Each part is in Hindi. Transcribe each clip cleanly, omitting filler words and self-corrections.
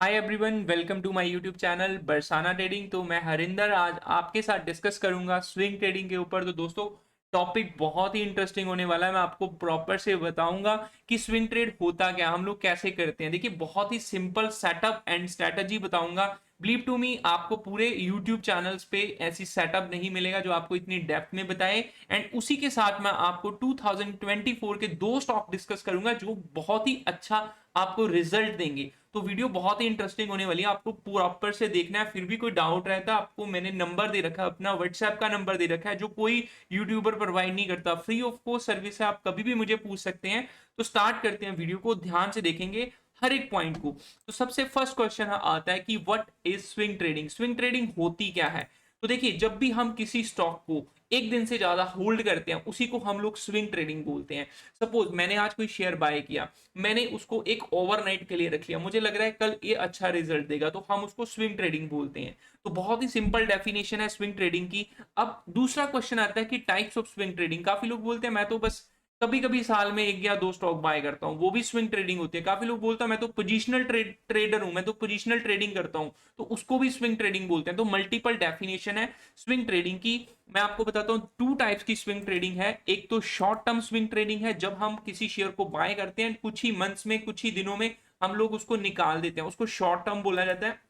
Hi everyone, welcome to my YouTube channel Barsana trading. तो मैं हरिंदर आज आपके साथ डिस्कस करूंगा स्विंग ट्रेडिंग के ऊपर। तो दोस्तों, टॉपिक बहुत ही इंटरेस्टिंग होने वाला है। मैं आपको प्रॉपर से बताऊंगा कि स्विंग ट्रेड होता क्या, हम लोग कैसे करते हैं। देखिए, बहुत ही सिंपल सेटअप एंड स्ट्रेटजी बताऊंगा। बिलीव टू मी, आपको पूरे यूट्यूब चैनल्स पे ऐसी सेटअप नहीं मिलेगा जो आपको इतनी डेप्थ में बताए। एंड उसी के साथ मैं आपको 2024 के दो स्टॉक डिस्कस करूंगा जो बहुत ही अच्छा आपको रिजल्ट देंगे। तो वीडियो बहुत ही इंटरेस्टिंग होने वाली है, आपको प्रॉपर से देखना है। फिर भी कोई डाउट रहता है, आपको मैंने नंबर दे रखा है, अपना व्हाट्सएप का नंबर दे रखा है जो कोई यूट्यूबर प्रोवाइड नहीं करता। फ्री ऑफ कॉस्ट सर्विस है, आप कभी भी मुझे पूछ सकते हैं। तो स्टार्ट करते हैं, वीडियो को ध्यान से देखेंगे हर एक पॉइंट को। तो सबसे फर्स्ट क्वेश्चन आता है कि what is swing trading. Swing trading होती क्या है। तो देखिए, जब भी हम किसी स्टॉक को एक दिन से ज्यादा होल्ड करते हैं उसी को हम लोग स्विंग ट्रेडिंग बोलते हैं। सपोज मैंने आज कोई शेयर बाय किया, मैंने उसको एक ओवरनाइट के लिए रख लिया, मुझे लग रहा है कल ये अच्छा रिजल्ट देगा, तो हम उसको स्विंग ट्रेडिंग बोलते हैं। तो बहुत ही सिंपल डेफिनेशन है स्विंग ट्रेडिंग की। अब दूसरा क्वेश्चन आता है कि टाइप्स ऑफ स्विंग ट्रेडिंग। काफी लोग बोलते हैं मैं तो बस कभी कभी साल में एक या दो स्टॉक बाय करता हूं, वो भी स्विंग ट्रेडिंग होती है। काफी लोग बोलते हैं मैं तो पोजिशनल ट्रेडर हूं, मैं तो पोजिशनल ट्रेडिंग करता हूं, तो उसको भी स्विंग ट्रेडिंग बोलते हैं। तो मल्टीपल डेफिनेशन है स्विंग ट्रेडिंग की। मैं आपको बताता हूं टू टाइप्स की स्विंग ट्रेडिंग है। एक तो शॉर्ट टर्म स्विंग ट्रेडिंग है, जब हम किसी शेयर को बाय करते हैं कुछ ही मंथ्स में, कुछ ही दिनों में हम लोग उसको निकाल देते हैं, उसको शॉर्ट टर्म बोला जाता है।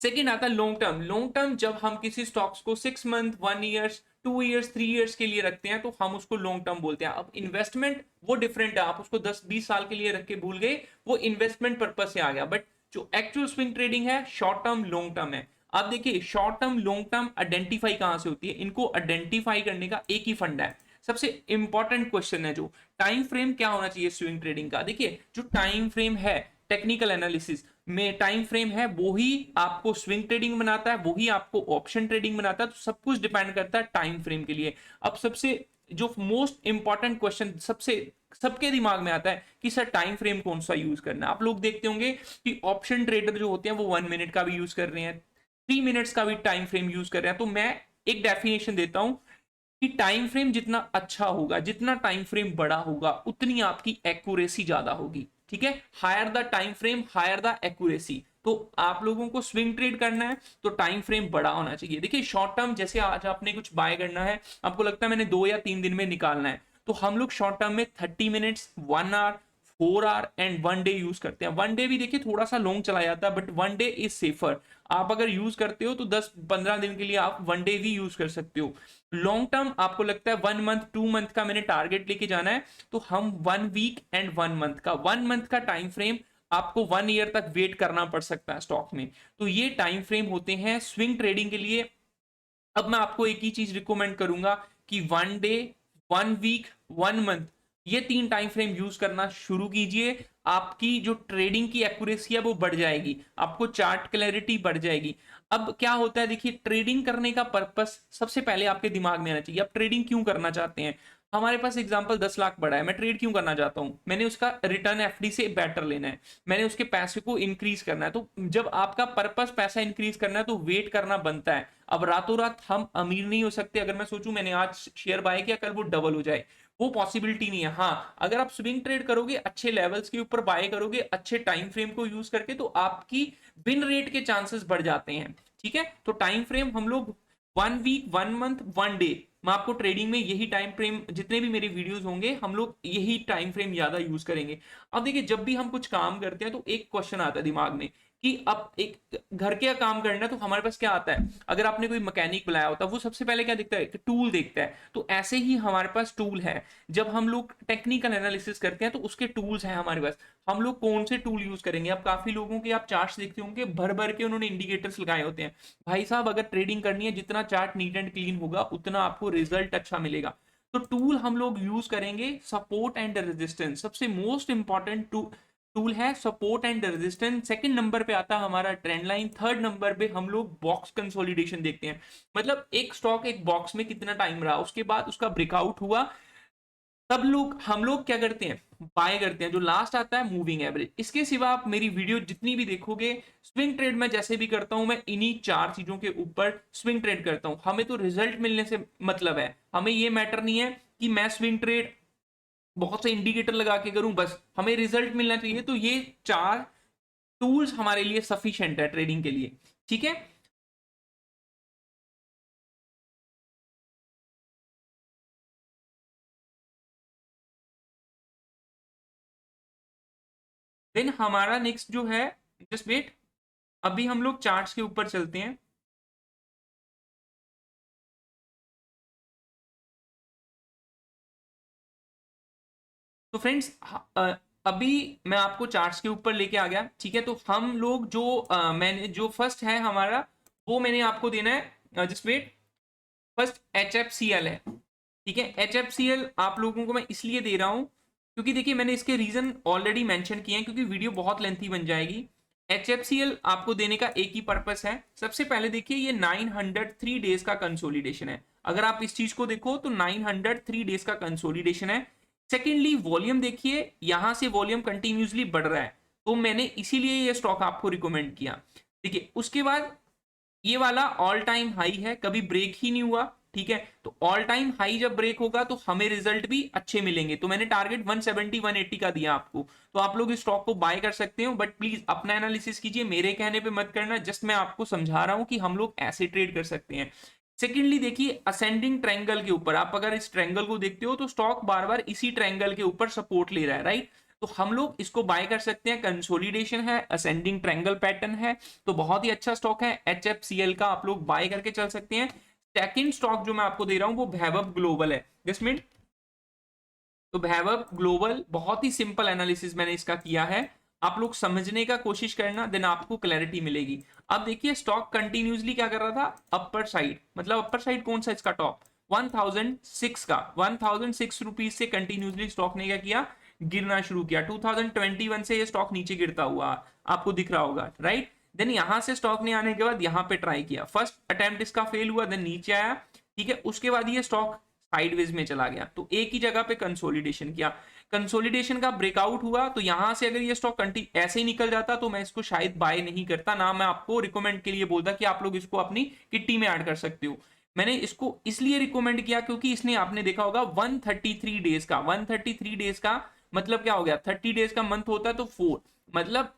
सेकेंड आता है लॉन्ग टर्म। लॉन्ग टर्म जब हम किसी स्टॉक्स को 6 मंथ, 1 ईयर्स, 2 ईयर्स, 3 ईयर्स के लिए रखते हैं तो हम उसको लॉन्ग टर्म बोलते हैं। अब इन्वेस्टमेंट वो डिफरेंट है, आप उसको 10-20 साल के लिए रख के भूल गए, वो इन्वेस्टमेंट पर्पज से आ गया। बट जो एक्चुअल स्विंग ट्रेडिंग है शॉर्ट टर्म लॉन्ग टर्म है। आप देखिए, short term long term identify कहां से होती है, इनको आइडेंटिफाई करने का एक ही फंडा है। सबसे इंपॉर्टेंट क्वेश्चन है जो टाइम फ्रेम क्या होना चाहिए स्विंग ट्रेडिंग का। देखिए, जो टाइम फ्रेम है टेक्निकल एनालिसिस में टाइम फ्रेम है, वो ही आपको स्विंग ट्रेडिंग बनाता है, वो ही आपको ऑप्शन ट्रेडिंग बनाता है। तो सब कुछ डिपेंड करता है टाइम फ्रेम के लिए। अब सबसे जो मोस्ट इंपॉर्टेंट क्वेश्चन सबसे सबके दिमाग में आता है कि सर टाइम फ्रेम कौन सा यूज करना है। आप लोग देखते होंगे कि ऑप्शन ट्रेडर जो होते हैं वो 1 मिनट का भी यूज कर रहे हैं, 3 मिनट्स का भी टाइम फ्रेम यूज कर रहे हैं। तो मैं एक डेफिनेशन देता हूं कि टाइम फ्रेम जितना अच्छा होगा, जितना टाइम फ्रेम बड़ा होगा, उतनी आपकी एक्यूरेसी ज्यादा होगी। ठीक है, higher the time frame higher the accuracy. तो आप लोगों को स्विंग ट्रेड करना है तो टाइम फ्रेम बड़ा होना चाहिए। देखिए, शॉर्ट टर्म जैसे आज आपने कुछ बाय करना है, आपको लगता है मैंने 2 या 3 दिन में निकालना है, तो हम लोग शॉर्ट टर्म में 30 minutes, 1 hour, 4 hour and 1 day use करते हैं। 1 डे भी देखिए थोड़ा सा लॉन्ग चला जाता है, बट 1 डे इज सेफर। आप अगर यूज करते हो तो 10-15 दिन के लिए आप 1 डे भी यूज कर सकते हो। लॉन्ग टर्म आपको लगता है 1 मंथ, 2 मंथ का मैंने टारगेट लेके जाना है, तो हम 1 वीक एंड 1 मंथ का, 1 मंथ का टाइम फ्रेम आपको 1 ईयर तक वेट करना पड़ सकता है स्टॉक में। तो ये टाइम फ्रेम होते हैं स्विंग ट्रेडिंग के लिए। अब मैं आपको एक ही चीज रिकमेंड करूंगा कि 1 डे, 1 वीक, 1 मंथ, ये तीन टाइम फ्रेम यूज करना शुरू कीजिए। आपकी जो ट्रेडिंग की एक्यूरेसी है वो बढ़ जाएगी, आपको चार्ट क्लैरिटी बढ़ जाएगी। अब क्या होता है, देखिए, ट्रेडिंग करने का पर्पस सबसे पहले आपके दिमाग में आना चाहिए। आप ट्रेडिंग क्यों करना चाहते हैं। हमारे पास एग्जांपल 10 लाख पड़ा है, मैं ट्रेड क्यों करना चाहता हूं, मैंने उसका रिटर्न एफडी से बेटर लेना है, मैंने उसके पैसे को इंक्रीज करना है। तो जब आपका पर्पस पैसा इंक्रीज करना है तो वेट करना बनता है। अब रातों रात हम अमीर नहीं हो सकते। अगर मैं सोचूं मैंने आज शेयर बाय किया कल वो डबल हो जाए, वो पॉसिबिलिटी नहीं है। हाँ, अगर आप स्विंग ट्रेड करोगे, अच्छे लेवल्स के ऊपर बाय करोगे, अच्छे टाइम फ्रेम को यूज करके, तो आपकी विन रेट के चांसेस बढ़ जाते हैं। ठीक है, तो टाइम फ्रेम हम लोग 1 वीक, 1 मंथ, 1 डे, मैं आपको ट्रेडिंग में यही टाइम फ्रेम, जितने भी मेरे वीडियोस होंगे हम लोग यही टाइम फ्रेम ज्यादा यूज करेंगे। अब देखिए, जब भी हम कुछ काम करते हैं तो एक क्वेश्चन आता है दिमाग में कि अब एक घर के काम करना है तो हमारे पास क्या आता है। अगर आपने कोई मैकेनिक बुलाया होता है, वो सबसे पहले क्या देखता है, टूल देखता है। तो ऐसे ही हमारे पास टूल है। जब हम लोग टेक्निकल एनालिसिस करते हैं तो उसके टूल्स हैं हमारे पास, हम लोग कौन से टूल यूज करेंगे। अब काफी लोगों के आप चार्ट्स देखते होंगे, भर भर के उन्होंने इंडिकेटर्स लगाए होते हैं। भाई साहब, अगर ट्रेडिंग करनी है, जितना चार्ट नीट एंड क्लीन होगा उतना आपको रिजल्ट अच्छा मिलेगा। तो टूल हम लोग यूज करेंगे सपोर्ट एंड रेजिस्टेंस। सबसे मोस्ट इंपॉर्टेंट टूल है support and resistance. Second number पे आता है हमारा ट्रेंड लाइन। थर्ड नंबर पे हम लोग बॉक्स कंसोलिडेशन देखते हैं, मतलब एक स्टॉक एक बॉक्स में कितना टाइम रहा, उसके बाद उसका ब्रेकआउट हुआ, तब लोग हम लोग क्या करते हैं, बाय करते हैं। जो लास्ट आता है मूविंग एवरेज। इसके सिवा आप मेरी वीडियो जितनी भी देखोगे, स्विंग ट्रेड में जैसे भी करता हूं मैं इन्हीं चार चीजों के ऊपर स्विंग ट्रेड करता हूं। हमें तो रिजल्ट मिलने से मतलब है, हमें ये मैटर नहीं है कि मैं स्विंग ट्रेड बहुत से इंडिकेटर लगा के करूं, बस हमें रिजल्ट मिलना चाहिए। तो ये चार टूल्स हमारे लिए सफिशिएंट है ट्रेडिंग के लिए, ठीक है। देन हमारा नेक्स्ट जो है, जस्ट वेट, अभी हम लोग चार्ट्स के ऊपर चलते हैं। तो फ्रेंड्स अभी मैं आपको चार्ट्स के ऊपर लेके आ गया, ठीक है। तो हम लोग जो मैंने जो फर्स्ट है हमारा, वो मैंने आपको देना है, जस्ट वेट, फर्स्ट HFCL है, ठीक है। HFCL आप लोगों को मैं इसलिए दे रहा हूं क्योंकि देखिए मैंने इसके रीजन ऑलरेडी मेंशन किए हैं, क्योंकि वीडियो बहुत लेंथी बन जाएगी। HFCL आपको देने का एक ही पर्पस है। सबसे पहले देखिए ये 903 डेज का कंसोलिडेशन है। अगर आप इस चीज को देखो तो 903 डेज का कंसोलिडेशन है। सेकेंडली वॉल्यूम देखिए, यहां से वॉल्यूम कंटिन्यूसली बढ़ रहा है, तो मैंने इसीलिए ये स्टॉक आपको रिकमेंड किया। देखिए उसके बाद ये वाला ऑल टाइम हाई है, कभी ब्रेक ही नहीं हुआ, ठीक है। तो ऑल टाइम हाई जब ब्रेक होगा तो हमें रिजल्ट भी अच्छे मिलेंगे। तो मैंने टारगेट 170 180 का दिया आपको, तो आप लोग इस स्टॉक को बाय कर सकते हो, बट प्लीज अपना एनालिसिस कीजिए, मेरे कहने पे मत करना। जस्ट मैं आपको समझा रहा हूं कि हम लोग ऐसे ट्रेड कर सकते हैं। सेकेंडली देखिए असेंडिंग ट्रायंगल के ऊपर, आप अगर इस ट्रायंगल को देखते हो तो स्टॉक बार बार इसी ट्रायंगल के ऊपर सपोर्ट ले रहा है, राइट। तो हम लोग इसको बाय कर सकते हैं, कंसोलिडेशन है, असेंडिंग ट्रायंगल पैटर्न है, तो बहुत ही अच्छा स्टॉक है। HFCL का आप लोग बाय करके चल सकते हैं। सेकंड स्टॉक जो मैं आपको दे रहा हूं वो वैभव ग्लोबल है, जस्ट मिनट। तो वैभव ग्लोबल बहुत ही सिंपल एनालिसिस मैंने इसका किया है, आप लोग समझने का कोशिश करना, देन आपको क्लैरिटी मिलेगी। अब देखिए स्टॉक कंटिन्यूसली क्या कर रहा था, अपर साइड, मतलब अपर साइड कौन सा, इसका टॉप 1006 का, 1006 रुपीज से कंटिन्यूसली स्टॉक ने क्या किया, गिरना शुरू किया। 2021 से ये स्टॉक नीचे गिरता हुआ आपको दिख रहा होगा, राइट। देन यहां से स्टॉक ने आने के बाद यहां पे ट्राई किया, फर्स्ट अटेम्प्ट इसका फेल हुआ, देन नीचे आया, ठीक है। उसके बाद ये स्टॉक साइडवेज में चला गया, तो एक ही जगह पे कंसोलिडेशन किया, कंसोलिडेशन का ब्रेकआउट हुआ। तो यहां से अगर ये स्टॉक ऐसे ही निकल जाता तो मैं इसको शायद बाय नहीं करता, ना मैं आपको रिकमेंड के लिए बोलता कि आप लोग इसको अपनी किट्टी में ऐड कर सकते हो। मैंने इसको इसलिए रिकमेंड किया क्योंकि इसने, आपने देखा होगा 133 डेज का, 133 डेज का मतलब क्या हो गया, 30 डेज का मंथ होता है तो 4, मतलब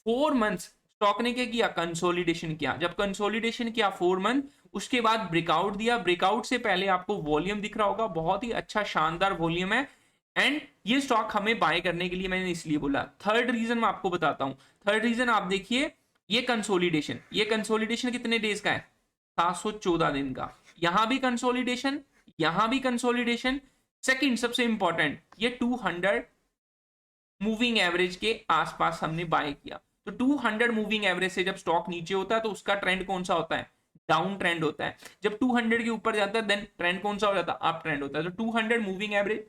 4 मंथ्स स्टॉक ने क्या किया, कंसोलिडेशन किया। जब कंसोलिडेशन किया 4 मंथ, उसके बाद ब्रेकआउट दिया। ब्रेकआउट से पहले आपको वॉल्यूम दिख रहा होगा, बहुत ही अच्छा शानदार वॉल्यूम है, एंड ये स्टॉक हमें बाय करने के लिए मैंने इसलिए बोला। थर्ड रीजन मैं आपको बताता हूं। थर्ड रीजन आप देखिए, ये कंसोलिडेशन कितने डेज का है, 714 दिन का। यहां भी कंसोलिडेशन, यहां भी कंसोलिडेशन। सेकंड सबसे इंपॉर्टेंट, ये 200 मूविंग एवरेज के आसपास हमने बाय किया। तो 200 मूविंग एवरेज से जब स्टॉक नीचे होता है तो उसका ट्रेंड कौन सा होता है, डाउन ट्रेंड होता है। जब 200 के ऊपर जाता है देन ट्रेंड कौन सा हो जाता है, अप ट्रेंड होता है। तो 200 मूविंग एवरेज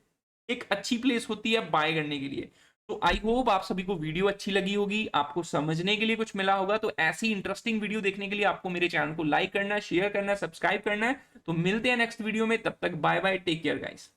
एक अच्छी प्लेस होती है बाय करने के लिए। तो आई होप आप सभी को वीडियो अच्छी लगी होगी, आपको समझने के लिए कुछ मिला होगा। तो ऐसी इंटरेस्टिंग वीडियो देखने के लिए आपको मेरे चैनल को लाइक करना है, शेयर करना है, सब्सक्राइब करना है। तो मिलते हैं नेक्स्ट वीडियो में, तब तक bye bye, take care guys.